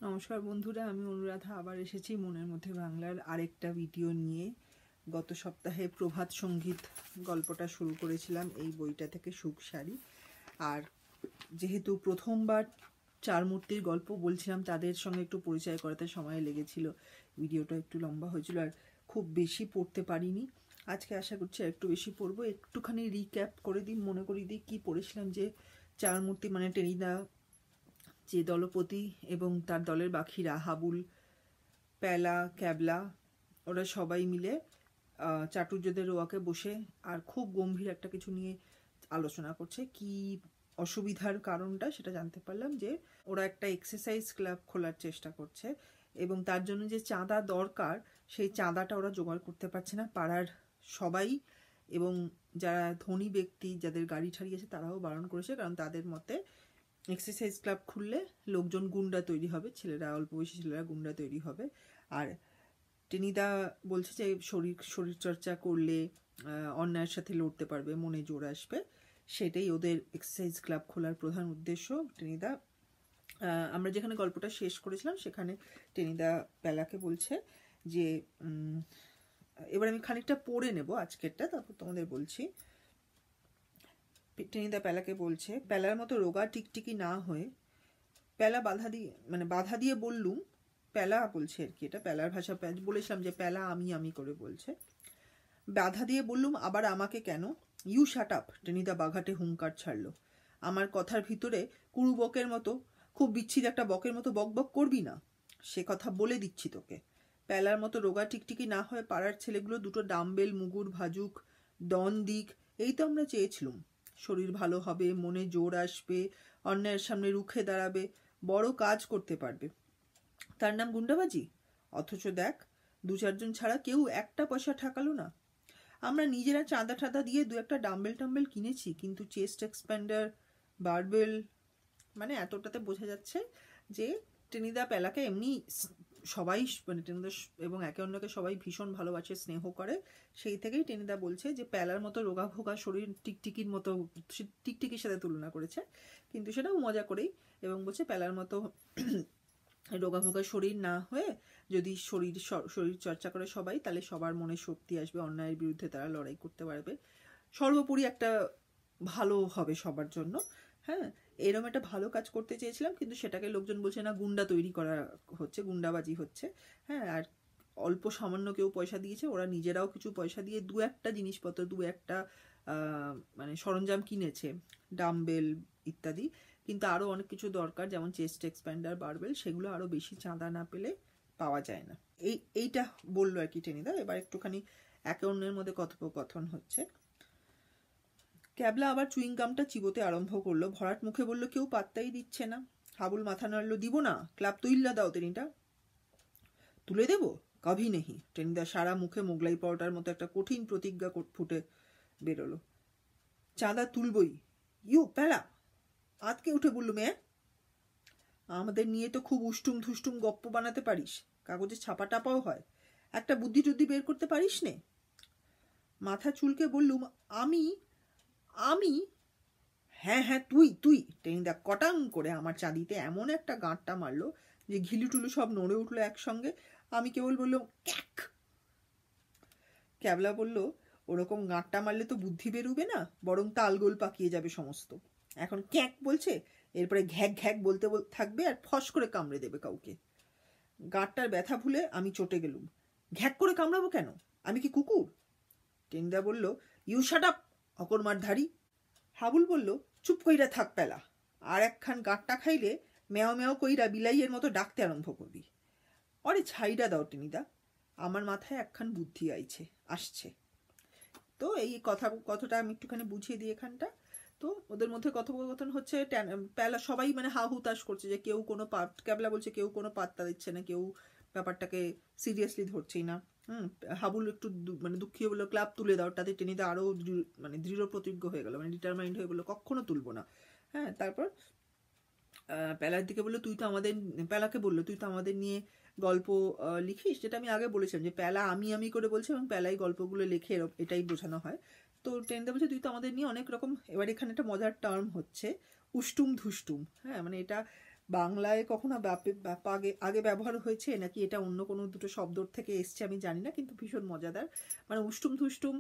নমস্কার বন্ধুরা, আমি অনুরাধা আবার এসেছি মনের মধ্যে বাংলার আরেকটা ভিডিও নিয়ে। গত সপ্তাহে প্রভাত সঙ্গীত গল্পটা শুরু করেছিলাম এই বইটা থেকে, সুখ শাড়ি। আর যেহেতু প্রথমবার চারমূর্তির গল্প বলছিলাম, তাদের সঙ্গে একটু পরিচয় করাতে সময় লেগেছিল, ভিডিওটা একটু লম্বা হয়েছিল আর খুব বেশি পড়তে পারিনি। আজকে আশা করছি একটু বেশি পড়বো। একটুখানি রিক্যাপ করে দিই, মনে করিয়ে দিই কী পড়েছিলাম। যে চারমূর্তি মানে টেনিদা, যে দলপতি এবং তার দলের বাকিরা, হাবুল, প্যালা, ক্যাবলা, ওরা সবাই মিলে চাটুর্যদের রোয়াকে বসে আর খুব গম্ভীর একটা কিছু নিয়ে আলোচনা করছে। কি অসুবিধার কারণটা সেটা জানতে পারলাম, যে ওরা একটা এক্সারসাইজ ক্লাব খোলার চেষ্টা করছে এবং তার জন্য যে চাঁদা দরকার সেই চাঁদাটা ওরা জোগাড় করতে পারছে না। পাড়ার সবাই এবং যারা ধনী ব্যক্তি, যাদের গাড়ি ঠাড়ি আছে, তারাও বারণ করেছে, কারণ তাদের মতে এক্সারসাইজ ক্লাব খুললে লোকজন গুন্ডা তৈরি হবে, ছেলেরা, অল্প বয়সী ছেলেরা গুন্ডা তৈরি হবে। আর টেনিদা বলছে যে শরীরচর্চা করলে অন্যায়ের সাথে লড়তে পারবে, মনে জোর আসবে, সেটাই ওদের এক্সারসাইজ ক্লাব খোলার প্রধান উদ্দেশ্য। টেনিদা, আমরা যেখানে গল্পটা শেষ করেছিলাম সেখানে টেনিদা প্যালাকে বলছে যে, এবার আমি খানিকটা পড়ে নেব আজকেরটা, তারপর তোমাদের বলছি। টেনিদা প্যালাকে বলছে, প্যালার মতো রোগা টিকটিকি না হয়ে, প্যালা বাধা দিয়ে বললুম, প্যালা বলছে আর কি, এটা প্যালার ভাষা। বলেছিলাম যে প্যালা আমি আমি করে বলছে। বাধা দিয়ে বললুম, আবার আমাকে কেন? ইউ শাট আপ, টেনিদা বাঘাটে হুঙ্কার ছাড়লো। আমার কথার ভিতরে কুরু বকের মতো, খুব বিচ্ছির একটা বকের মতো বক বক করবি না, সে কথা বলে দিচ্ছি তোকে। প্যালার মতো রোগা টিকটিকি না হয়ে পাড়ার ছেলেগুলো দুটো ডাম্বেল মুগুর ভাজুক, দন দিক, এই তো আমরা চেয়েছিলুম। শরীর ভালো হবে, মনে জোর আসবে, অন্যায়ের সামনে রুখে দাঁড়াবে, বড় কাজ করতে পারবে। তার নাম গুন্ডাবাজি? অথচ দেখ, দু চারজন ছাড়া কেউ একটা পয়সা ঠাকালো না। আমরা নিজেরা চাঁদা টাদা দিয়ে দু একটা ডাম্বেল টাম্বেল কিনেছি, কিন্তু চেস্ট এক্সপ্যান্ডার, বারবেল, মানে এতটাতে বোঝা যাচ্ছে যে টেনিদা প্যালাকে এমনি সবাই, মানে টেনিদা এবং একে অন্যকে সবাই ভীষণ ভালোবাসে, স্নেহ করে। সেই থেকেই টেনিদা বলছে যে প্যালার মতো রোগা ভোগা শরীর টিকটিকির মতো, টিকটিকির সাথে তুলনা করেছে, কিন্তু সেটাও মজা করেই, এবং বলছে প্যালার মতো রোগা ভোগা শরীর না হয়ে যদি শরীর চর্চা করে সবাই, তাহলে সবার মনে শক্তি আসবে, অন্যায়ের বিরুদ্ধে তারা লড়াই করতে পারবে, সর্বোপরি একটা ভালো হবে সবার জন্য। হ্যাঁ, এরকম একটা ভালো কাজ করতে চেয়েছিলাম, কিন্তু সেটাকে লোকজন বলছে না, গুন্ডা তৈরি করা হচ্ছে, গুন্ডাবাজি হচ্ছে। হ্যাঁ, আর অল্প সামান্য কেউ পয়সা দিয়েছে, ওরা নিজেরাও কিছু পয়সা দিয়ে দু একটা জিনিসপত্র, দু একটা মানে সরঞ্জাম কিনেছে, ডাম্বেল ইত্যাদি, কিন্তু আরও অনেক কিছু দরকার, যেমন চেস্ট এক্সপ্যান্ডার, বারবেল, সেগুলো আরও বেশি চাঁদা না পেলে পাওয়া যায় না। এইটা বললো আর কি টেনিদা। এবার একটুখানি একে অন্যের মধ্যে কথোপকথন হচ্ছে। ক্যাবলা আবার চুইংগামটা চিবোতে আরম্ভ করলো। ভরাট মুখে বলল, কেউ পাত্তাই দিচ্ছে না। হাবুল মাথা নাড়লো, দিব না, ক্লাব তুইল্লা দাও টেনিটা। তুলে দেবো? কভি নেহি। টেনিদা সারা মুখে মোগলাই পরোটার মতো একটা কঠিন প্রতিজ্ঞা ফুটে বেরোলো। চাঁদা তুলবই। ইউ প্যালা, আতকে উঠে বললুম, আমাদের নিয়ে তো খুব উষ্টুম ধুষ্টুম গপ্প বানাতে পারিস, কাগজে ছাপা টাপাও হয়, একটা বুদ্ধি টুদ্ধি বের করতে পারিস নে? মাথা চুলকে বললুম, আমি আমি হ্যাঁ হ্যাঁ তুই তুই। টেনিদা কটাং করে আমার চাঁদিতে এমন একটা গাঁটটা মারলো যে ঘিলুটুলু সব নড়ে উঠলো একসঙ্গে। আমি কেবল বললাম, ক্যাক। ক্যাবলা বলল, ওরকম গাঁটটা মারলে তো বুদ্ধি বেরোবে না, বরং তালগোল পাকিয়ে যাবে সমস্ত। এখন ক্যাক বলছে, এরপরে ঘ্যাক ঘ্যাক বলতে থাকবে আর ফস করে কামড়ে দেবে কাউকে। গাঁটটার ব্যথা ভুলে আমি চটে গেলুম। ঘ্যাক করে কামড়াবো কেন? আমি কি কুকুর? টেনিদা বলল, ইউ শাট আপ, অকর্মার ধাড়ি। হাবুল বলল, চুপ কইরা থাক প্যালা, আর একখান গাঁটটা খাইলে মেও মেও কইরা বিলাইয়ের মতো ডাকতে আরম্ভ করবি। অরে ছাইডা দাও টেনিদা, আমার মাথায় একখান বুদ্ধি আসছে। তো এই কথাটা আমি একটুখানি বুঝিয়ে দিই এখানটা। তো ওদের মধ্যে কথোপকথন হচ্ছে, প্যালা সবাই মানে হা হুতাশ করছে, যে কেউ কোনো ক্যাবলা বলছে কেউ কোনো পাত্তা দিচ্ছে না, কেউ ব্যাপারটাকে সিরিয়াসলি ধরছেই না। হাবুল একটু মানে দুঃখী বললো, ক্লাব তুলে দাও। তাতে টেনিদা আরও মানে দৃঢ় প্রতিজ্ঞ হয়ে গেল, মানে ডিটারমাইন্ড হয়ে বললো, কখনো তুলবো না। হ্যাঁ, তারপর প্যালার দিকে বললো, প্যালাকে বললো, তুই তো আমাদের নিয়ে গল্প লিখিস, যেটা আমি আগে বলেছিলাম যে প্যালা আমি আমি করে বলছে এবং প্যালাই গল্পগুলো লেখে, এটাই বোঝানো হয়। তো টেনিদা বলছে, তুই তো আমাদের নিয়ে অনেক রকম, এবার এখানে একটা মজার টার্ম হচ্ছে উষ্টুম ধুষ্টুম। হ্যাঁ, মানে এটা বাংলায় কখনো আগে ব্যবহার হয়েছে নাকি এটা অন্য কোনো দুটো শব্দর থেকে এসছে আমি জানি না, কিন্তু ভীষণ মজাদার। মানে উষ্টুম থুষ্টুম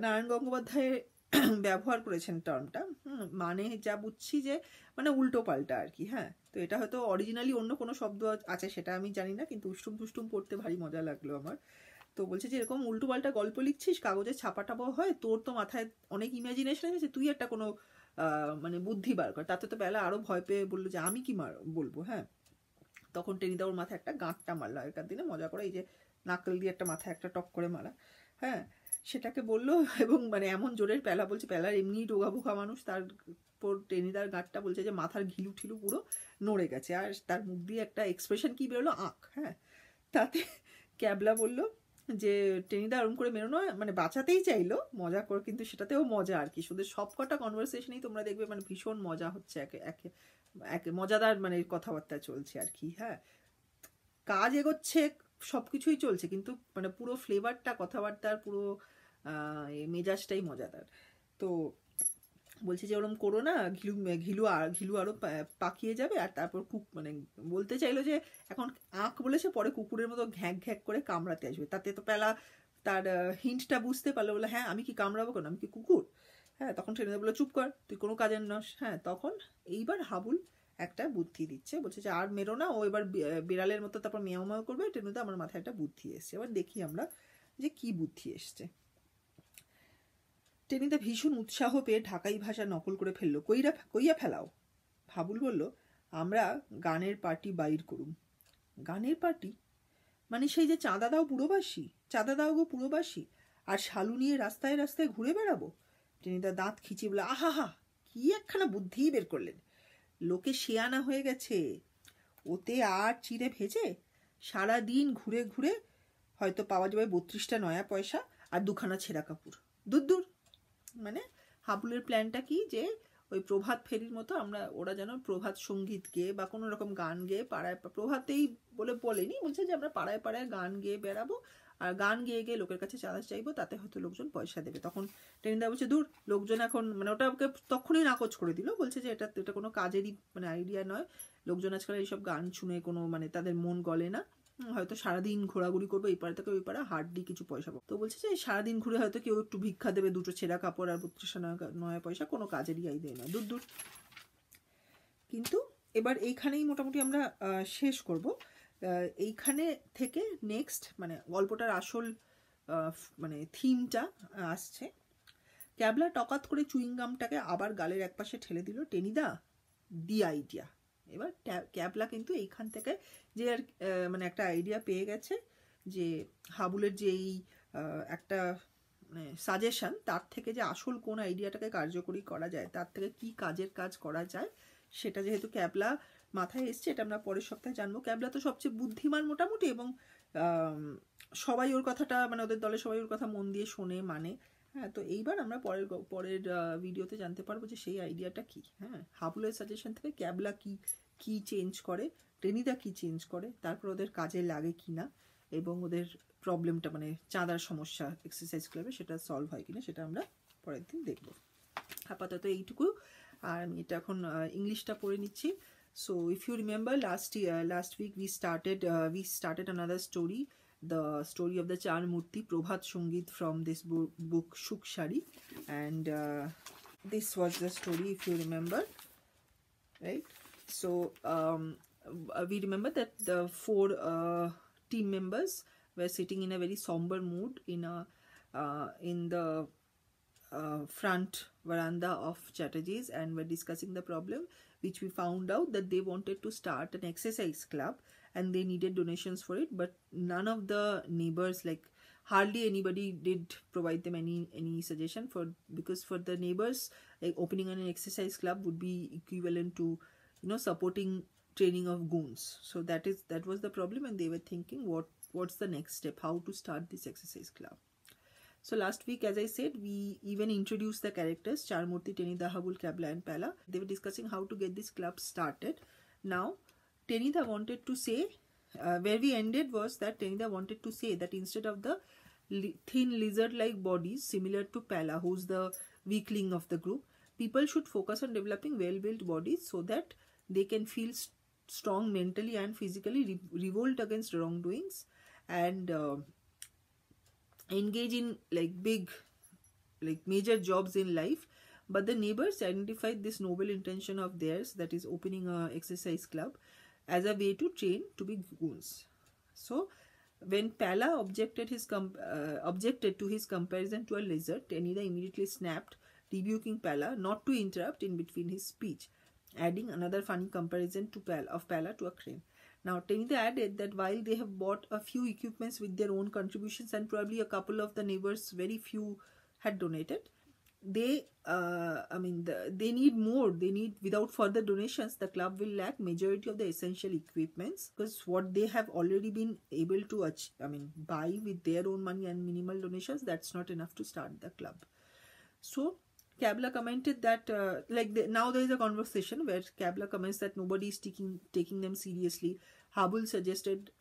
নারায়ণ গঙ্গোপাধ্যায় ব্যবহার করেছেন টার্মটা। মানে যা বুঝছি যে মানে উল্টো পাল্টা আর কি। হ্যাঁ, তো এটা হয়তো অরিজিনালি অন্য কোনো শব্দ আছে সেটা আমি জানি না, কিন্তু উষ্টুম থুষ্টুম পড়তে ভারী মজা লাগলো আমার। তো বলছে যে এরকম উল্টো পাল্টা গল্প লিখছিস, কাগজে ছাপাটাপাও হয়, তোর তো মাথায় অনেক ইমাজিনেশন আছে, তুই একটা কোনো মানে বুদ্ধি বার কর। তাতে তো বেলা আরো ভয় পেয়ে বললো যে আমি কি বলবো। হ্যাঁ, তখন টেনিদা ওর মাথায় একটা গাঁটটা মারলো, আগেকার দিনে মজা করে এই যে নাকল দিয়ে একটা মাথায় একটা টক করে মারা। হ্যাঁ, সেটাকে বললো, এবং মানে এমন জোরের পেলা বলছে, পেলার এমনি ডোগা বোকা মানুষ, তার পর টেনিদার গাঁটটা বলছে যে মাথার ঘিলু ঠিলু পুরো নড়ে গেছে, আর তার মুখ দিয়ে একটা এক্সপ্রেশন কি বেরোলো, আঁক। হ্যাঁ, তাতে ক্যাবলা বললো যে টেনিদা ওরম করে মেরোনো, মানে বাঁচাতেই চাইলো মজা করে, কিন্তু সেটাতেও মজা আর কি। শুধু সব কটা কনভারসেশনেই তোমরা দেখবে মানে ভীষণ মজা হচ্ছে, একে মজাদার মানে কথাবার্তা চলছে আর কি। হ্যাঁ, কাজ এগোচ্ছে, সব কিছুই চলছে, কিন্তু মানে পুরো ফ্লেভারটা কথাবার্তার পুরো মেজাজটাই মজাদার। তো বলছে যে ওরম করো না, ঘিলু আরো পাকিয়ে যাবে। আর তারপর মানে বলতে চাইলো যে এখন আঁক বলেছে, পরে কুকুরের মতো ঘ্যাঁক ঘ্যাঁক করে কামড়াতে আসবে। তাতে তো পেলা তার হিন্টটা বুঝতে পারলো, বলে হ্যাঁ আমি কি কামড়াবো কেন, আমি কি কুকুর। হ্যাঁ, তখন টেনিদা বললো চুপ কর, তুই কোনো কাজের নস। হ্যাঁ, তখন এইবার হাবুল একটা বুদ্ধি দিচ্ছে, বলছে যে আর মেরো না, ও এবার বিড়ালের মতো তারপর মেয়াও মেয়াও করবে। টেনিদা আমার মাথায় একটা বুদ্ধি এসছে, এবার দেখি আমরা যে কি বুদ্ধি এসছে। টেনিদা ভীষণ উৎসাহ পেয়ে ঢাকাই ভাষা নকল করে ফেললো, কইয়া ফেলাও। হাবুল বলল, আমরা গানের পার্টি বাইর করুম। গানের পার্টি মানে সেই যে চাঁদা দাও পুরোবাসী, চাঁদা দাও গো পুরোবাসী, আর শালু নিয়ে রাস্তায় রাস্তায় ঘুরে বেড়াবো। টেনিদা দাঁত খিচিয়ে বলে, আহা, কি একখানা বুদ্ধিই বের করলেন। লোকে শেয়ানা হয়ে গেছে, ওতে আর চিড়ে ভেজে সারাদিন ঘুরে ঘুরে হয়তো পাওয়া যাবে 32টা নয়া পয়সা আর 2খানা ছেঁড়া কাপড়। দূর। মানে হাবুলের প্ল্যানটা কি, যে ওই প্রভাত ফেরির মতো ওরা যেন প্রভাত সঙ্গীত গেয়ে বা কোনো রকম গান গেয়ে পাড়ায়, প্রভাতেই বলেনি, বলছে যে আমরা পাড়ায় পাড়ায় গান গেয়ে বেড়াবো, আর গান গেয়ে গিয়ে লোকের কাছে চাঁদা চাইবো, তাতে হয়তো লোকজন পয়সা দেবে। তখন টেনিদা বলছে দূর, লোকজন এখন মানে ওটা ওকে তখনই নাকচ করে দিল, বলছে যে এটা কোনো কাজেরই মানে আইডিয়া নয়। লোকজন আজকাল এইসব গান শুনে কোনো মানে তাদের মন গলে না, হয়তো সারাদিন ঘোরাঘুরি করবো এই পাড়া থেকে ওই পাড়া, হার্ডলি কিছু পয়সা পাবো। তো বলছে যে সারাদিন ঘুরে হয়তো কেউ একটু ভিক্ষা দেবে, 2টো ছেঁড়া কাপড় আর 32টা নয়া পয়সা, কোনো কাজেরই আইডিয়া নয়, দূর। কিন্তু এবার এইখানেই মোটামুটি আমরা শেষ করব। এইখানে থেকে নেক্সট মানে গল্পটার আসল মানে থিমটা আসছে। ক্যাবলা টকাত করে চুইংগামটাকে আবার গালের একপাশে ঠেলে দিল। Tenida, the idea. এবার ক্যাবলা কিন্তু এইখান থেকে যে আর মানে একটা আইডিয়া পেয়ে গেছে, যে হাবুলের যে এই একটা মানে সাজেশন, তার থেকে যে আসল কোন আইডিয়াটাকে কার্যকরী করা যায়, তার থেকে কি কাজের কাজ করা যায়, সেটা যেহেতু ক্যাবলা মাথায় এসছে, এটা আমরা পরের সপ্তাহে জানবো। ক্যাবলা তো সবচেয়ে বুদ্ধিমান মোটামুটি, এবং সবাই ওর কথাটা মানে ওদের দলে সবাই ওর কথা মন দিয়ে শোনে মানে। হ্যাঁ, তো এইবার আমরা পরের ভিডিওতে জানতে পারবো যে সেই আইডিয়াটা কি। হ্যাঁ, হাবুলের সাজেশন থেকে ক্যাবলা কি চেঞ্জ করে, টেনিদা কি চেঞ্জ করে, তারপর ওদের কাজে লাগে কিনা, এবং ওদের প্রবলেমটা মানে চাঁদার সমস্যা এক্সারসাইজ ক্লাবে সেটা সলভ হয় কিনা, সেটা আমরা পরের দিন দেখব। আপাতত এইটুকু, আর আমি এটা এখন ইংলিশটা পড়ে নিচ্ছি। So if you remember last week we started another story, the story of the Charmurti, Prabhat Sangeet, from this book Shukshari, and this was the story, if you remember, right? So we remember that the 4 team members were sitting in a very somber mood in the front veranda of Chatterjee's, and were discussing the problem, which we found out that they wanted to start an exercise club and they needed donations for it, but none of the neighbors, like hardly anybody, did provide them any suggestion because for the neighbors, like opening an exercise club would be equivalent to supporting training of goons. So that was the problem, and they were thinking what's the next step, how to start this exercise club. So last week, as I said, we even introduced the characters Charmurti, Tenida, Habul, Kabla and Pala. They were discussing how to get this club started. Now Tenida wanted to say, where we ended was that Tenida wanted to say that instead of the thin lizard-like bodies similar to Pala, who's the weakling of the group, people should focus on developing well-built bodies so that they can feel strong mentally and physically, revolt against wrongdoings, and engage in like big, like major jobs in life. But the neighbors identified this noble intention of theirs, that is opening a exercise club, as a way to train to be goons. So when Pala objected to his comparison to a lizard, Tenida immediately snapped, rebuking Pala not to interrupt in between his speech, adding another funny comparison of Pala to a crane. Now, Tenida added that while they have bought a few equipments with their own contributions, and probably a couple of the neighbors, very few, had donated, they need more. They need, without further donations, the club will lack majority of the essential equipments, because what they have already been able to buy with their own money and minimal donations, that's not enough to start the club. So Kabla commented that now there is a conversation where Kabla comments that nobody is taking them seriously. Habul suggested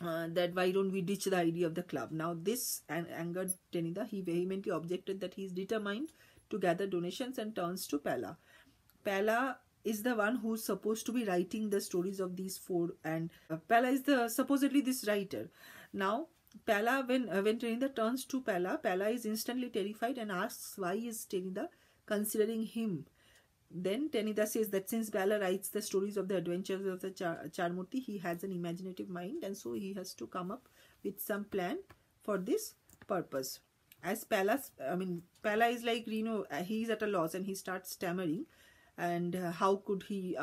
that why don't we ditch the idea of the club. Now this angered Tenida. He vehemently objected that he is determined to gather donations, and turns to Pala. Pala is the one who's supposed to be writing the stories of these four, and Pala is supposedly this writer. Now Pala, when Tenida turns to Pala, Pala is instantly terrified and asks why is Tenida considering him. Then Tenida says that since Pala writes the stories of the adventures of the Charmurti, he has an imaginative mind, and so he has to come up with some plan for this purpose. As Pala is like, he's at a loss, and he starts stammering, and how could he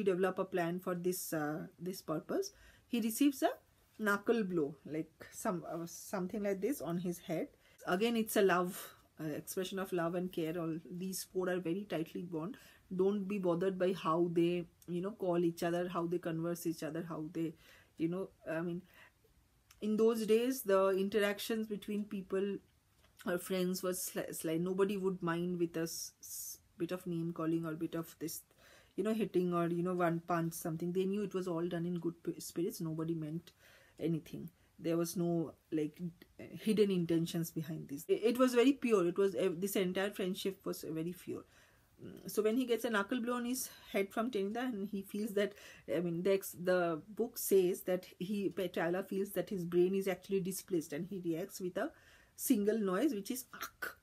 develop a plan for this purpose. He receives a knuckle blow, like something like this, on his head. Again, it's a love expression of love and care. All these four are very tightly bound. Don't be bothered by how they call each other, how they converse each other, how they in those days the interactions between people or friends was like nobody would mind with a bit of name calling or bit of this hitting or one punch something. They knew it was all done in good spirits. Nobody meant anything. There was no hidden intentions behind this. It was very pure. It was this entire friendship was very pure. So when he gets a knuckle blow on his head from Tenida, and he feels that the book says that Pala feels that his brain is actually displaced, and he reacts with a single noise, which is ak.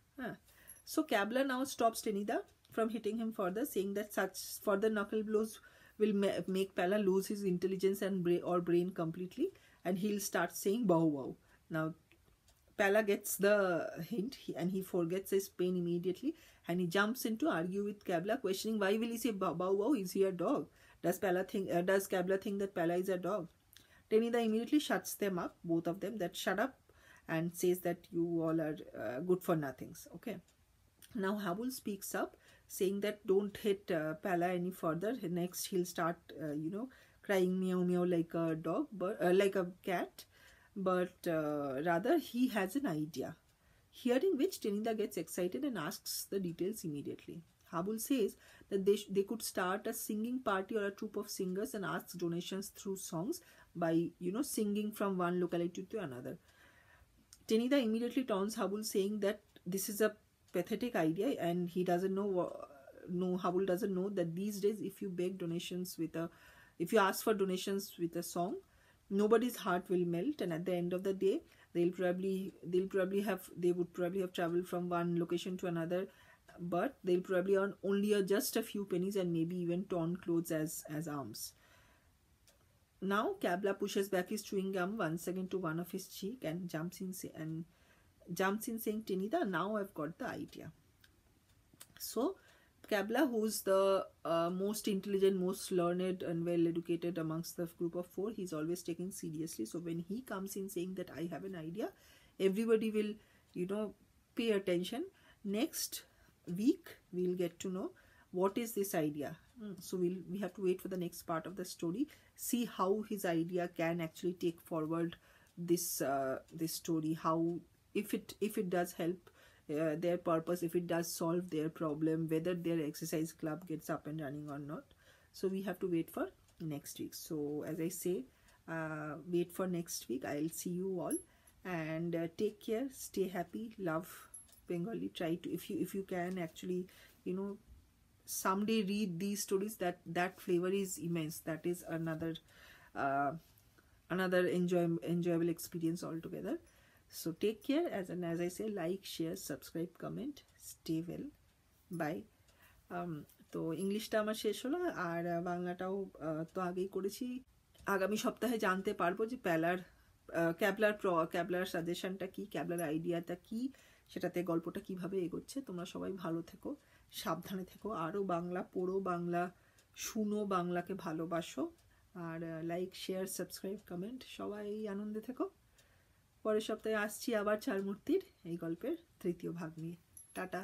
So Kabla now stops Tenida from hitting him further, saying that such further knuckle blows will make Pala lose his intelligence and brain completely, and he'll start saying bow wow. Now Pala gets the hint, and he forgets his pain immediately, and he jumps in to argue with Kabla, questioning why will he say bow wow? Is he a dog? Does Kabla think that Pala is a dog? Tenida immediately shuts them up, both of them, that shut up, and says that you all are good for nothings. Okay. Now Habul speaks up, saying that don't hit Pala any further. Next he'll start crying meow meow like a dog, but like a cat. But rather he has an idea. Hearing which, Tenida gets excited and asks the details immediately. Habul says that they could start a singing party or a troupe of singers and ask donations through songs by singing from one locality to another. Tenida immediately taunts Habul, saying that this is a pathetic idea, and he doesn't know. Habul doesn't know that these days, if you if you ask for donations with a song, nobody's heart will melt, and at the end of the day, they would probably have traveled from one location to another, but they'll probably earn only just a few pennies, and maybe even torn clothes as alms. Now Kabla pushes back his chewing gum once again to one of his cheek and jumps in saying, Tenida, now I've got the idea. So Kabla, who's the most intelligent, most learned and well educated amongst the group of four, he's always taken seriously. So when he comes in saying that I have an idea, everybody will pay attention. Next week we'll get to know what is this idea. So we have to wait for the next part of the story, see how his idea can actually take forward this story, how if it does help their purpose, if it does solve their problem, whether their exercise club gets up and running or not. So we have to wait for next week. So as I say, wait for next week. I'll see you all, and take care, stay happy, love Bengali. Try to, if you can actually someday read these stories, that flavor is immense. That is another enjoyable experience altogether. So take care, as I say, like, share, subscribe, comment, stay well, bye. তো ইংলিশটা আমার শেষ হলো, আর বাংলাটাও তো আগেই করেছি। আগামী সপ্তাহে জানতে পারবো যে ক্যাবলার সাজেশনটা কি, ক্যাবলার আইডিয়াটা কি, সেটাতে গল্পটা কিভাবে এগোচ্ছে। তোমরা সবাই ভালো থেকো, সাবধানে থেকো, আরও বাংলা পড়ো, বাংলা শুনো, বাংলাকে ভালোবাসো, আর লাইক, শেয়ার, সাবস্ক্রাইব, কমেন্ট, সবাই আনন্দে থেকো। পরের সপ্তাহে আসছি আবার চারমূর্তির এই গল্পের তৃতীয় ভাগ নিয়ে। টাটা।